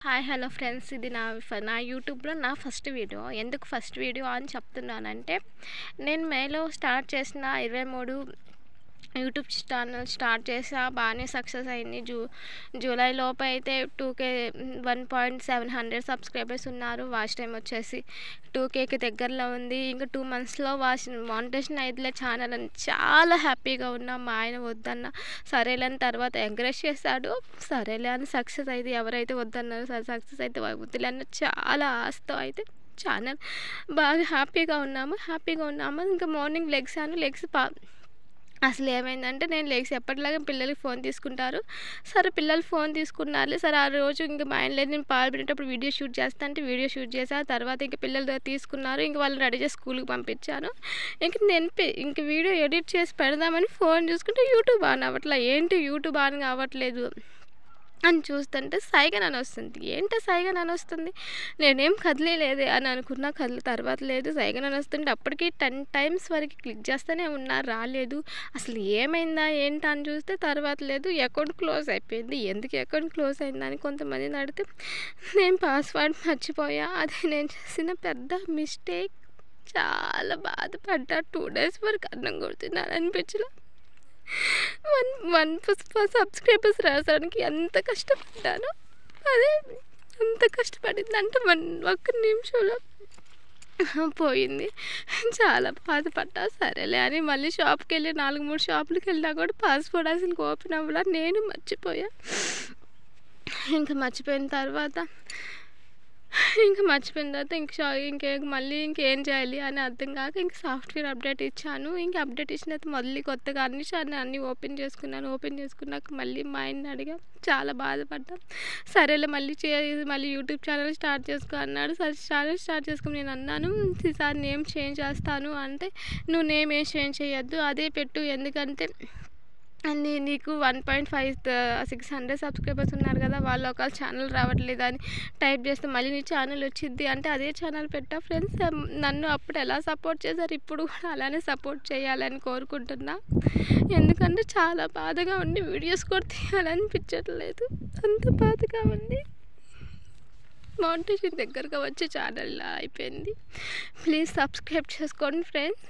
Hi hello friends, ఇది నా యూట్యూబ్లో నా ఫస్ట్ వీడియో. ఎందుకు ఫస్ట్ వీడియో అని చెప్తున్నానంటే, నేను మేలో స్టార్ట్ చేసిన 23 యూట్యూబ్ ఛానల్ స్టార్ట్ చేసా, బాగానే సక్సెస్ అయింది. జూలై లోపు అయితే 2K 1.700 సబ్స్క్రైబర్స్ ఉన్నారు. వాచ్ టైం వచ్చేసి 2Kకి దగ్గరలో ఉంది. ఇంకా 2 monthsలో మానిటైజేషన్ అయితేలే ఛానల్ అని చాలా హ్యాపీగా ఉన్నాం. మా ఆయన వద్దన్న సరేలే అని తర్వాత ఎంకరేజ్ చేశాడు. సరేలే అని సక్సెస్ అయితే ఎవరైతే వద్దన్నారో సక్సెస్ అయితే వద్దులే అన్న చాలా ఆశతో అయితే ఛానల్ బాగా హ్యాపీగా ఉన్నాము. ఇంకా మార్నింగ్ లెగ్స్ అసలు ఏమైందంటే, నేను లేచి ఎప్పటిలాగా పిల్లలకి ఫోన్ తీసుకుంటారు. సరే పిల్లలు ఫోన్ తీసుకున్నారు. సరే ఆ రోజు ఇంక మా ఆయన లేదు, నేను పాలు పెట్టేటప్పుడు వీడియో షూట్ చేస్తా అంటే వీడియో షూట్ చేసా. తర్వాత ఇంక పిల్లలు తీసుకున్నారు. ఇంక వాళ్ళని రెడీ చేసి స్కూల్కి పంపించాను. ఇంక వీడియో ఎడిట్ చేసి పెడదామని ఫోన్ చూసుకుంటే యూట్యూబ్ ఆన్ అవ్వట్లేదు. ఏంటి యూట్యూబ్ ఆన్ అవ్వట్లేదు అని చూస్తుంటే సైగన్ అని వస్తుంది. ఏంటో సైగన్ అని వస్తుంది, నేనేం కదిలేదే అని అనుకున్నా. తర్వాత లేదు, సైగన్ అని వస్తుంటే అప్పటికి 10 times వరకు క్లిక్ చేస్తూనే ఉన్నా, రాలేదు. అసలు ఏమైందా ఏంటా అని చూస్తే తర్వాత లేదు, అకౌంట్ క్లోజ్ అయిపోయింది. ఎందుకు అకౌంట్ క్లోజ్ అయిందని కొంతమందిని అడిగితే, నేను పాస్వర్డ్ మర్చిపోయా, అది నేను చేసిన పెద్ద మిస్టేక్. చాలా బాధపడ్డా. 2 days వరకు అన్నం కొడుతున్నాను అనిపించలే. 1 సబ్స్క్రైబర్స్ రావడానికి ఎంత కష్టపడ్డాను. అదే అంత కష్టపడిందంటే 1 నిమిషంలో పోయింది. చాలా బాధపడ్డా. సరేలే అని మళ్ళీ షాప్కి వెళ్ళి 4-3 షాపులకి వెళ్ళినా కూడా పాస్వర్డ్ అసలు ఓపెన్ అవ్వలా. నేను మర్చిపోయా. ఇంకా మర్చిపోయిన తర్వాత మళ్ళీ ఇంకేం చేయాలి అని అర్థం కాక ఇంక సాఫ్ట్వేర్ అప్డేట్ ఇచ్చాను. ఇంక అప్డేట్ ఇచ్చిన తర్వాత మళ్ళీ కొత్తగా అన్ని ఓపెన్ చేసుకున్నాను. ఓపెన్ చేసుకున్నాక మళ్ళీ మా ఆయన్ని అడిగా. చాలా బాధపడ్డాం. సరేలే మళ్ళీ యూట్యూబ్ ఛానల్ స్టార్ట్ చేసుకో అన్నాడు. సరే ఛానల్ స్టార్ట్ చేసుకుని నేను అన్నాను, ఈసారి నేమ్ చేంజ్ చేస్తాను అంటే, నువ్వు నేమ్ ఏం చేంజ్ చేయొద్దు, అదే పెట్టు. ఎందుకంటే నీకు 1.5600 సబ్స్క్రైబర్స్ ఉన్నారు కదా, వాళ్ళు ఒకవేళ ఛానల్ రావట్లేదు అని టైప్ చేస్తే మళ్ళీ నీ ఛానల్ వచ్చింది అంటే అదే ఛానల్ పెట్టా. ఫ్రెండ్స్, నన్ను అప్పుడు ఎలా సపోర్ట్ చేశారు, ఇప్పుడు కూడా అలానే సపోర్ట్ చేయాలని కోరుకుంటున్నా. ఎందుకంటే చాలా బాధగా ఉండి వీడియోస్ కూడా తీయాలనిపించట్లేదు, అంత బాధగా ఉంది. మానిటైజేషన్ దగ్గరగా వచ్చే ఛానల్ అయిపోయింది. ప్లీజ్ సబ్స్క్రైబ్ చేసుకోండి ఫ్రెండ్స్.